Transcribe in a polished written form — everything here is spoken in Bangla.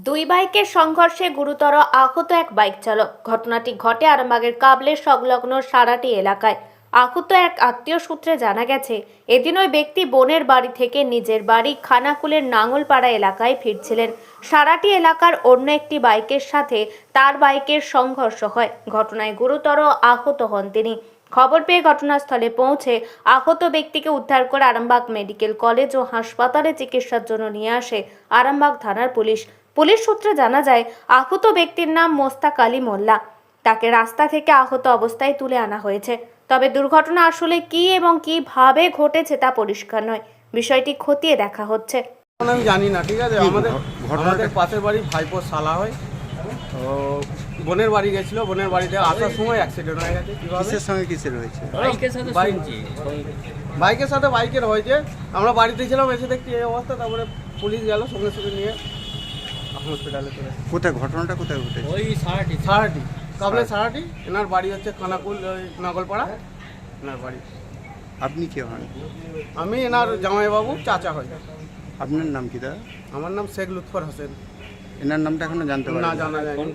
দুই বাইকের সংঘর্ষে গুরুতর আহত এক বাইক চালক। ঘটনাটি ঘটে আরামবাগের কাবলের সংলগ্ন সারাটি এলাকায়। আহত এক আত্মীয় সূত্রে জানা গেছে, এদিন ওই ব্যক্তি বোনের বাড়ি থেকে নিজের বাড়ি খানাকুলের নাঙ্গলপাড়া এলাকায় ফিরছিলেন। সারাটি এলাকার অন্য একটি বাইকের সাথে তার বাইকের সংঘর্ষ হয়। ঘটনায় গুরুতর আহত হন তিনি। খবর পেয়ে ঘটনাস্থলে পৌঁছে আহত ব্যক্তিকে উদ্ধার করে আরামবাগ মেডিকেল কলেজ ও হাসপাতালে চিকিৎসার জন্য নিয়ে আসে আরামবাগ থানার পুলিশ। পুলিশ সূত্রে জানা যায়, আহত ব্যক্তির নাম মোস্তাক আলী মোল্লা। তাকে রাস্তা থেকে আহত অবস্থায় তুলে আনা হয়েছে। তবে দুর্ঘটনা আসলে কি এবং কিভাবে ঘটেছে তা পরিষ্কার নয়। বিষয়টি খতিয়ে দেখা হচ্ছে। আমি জানি না, ঠিক আছে। আমাদের পাশের বাড়ি ভাইপোর শালা হয়, তো বোনের বাড়ি গেছিল। বোনের বাড়িতে আসার সময় অ্যাক্সিডেন্ট হয়ে গেছে। কিসের সঙ্গে কিসের হয়েছে? বাইকের সাথে বাইকের হয়েছে। আমরা বাড়িতে ছিলাম, এসে দেখছি এই অবস্থা। তারপরে পুলিশ গেল, সঙ্গে সঙ্গে নিয়ে হসপিটালে চলে। কোথায় ঘটনাটা কোথায় ঘটেছে? ওই সারাটি কাবলে সারাটি। এনার বাড়ি হচ্ছে খানাকুল, ওই নাগলপাড়া এনার বাড়ি। আপনি কে হন? আমি এনার জামাইবাবু, চাচা হয়। আপনার নাম কি দাদা? আমার নাম শেখ লুৎফর হোসেন। এনার নামটা এখনো জানতে না পারেন? জানা যায়নি।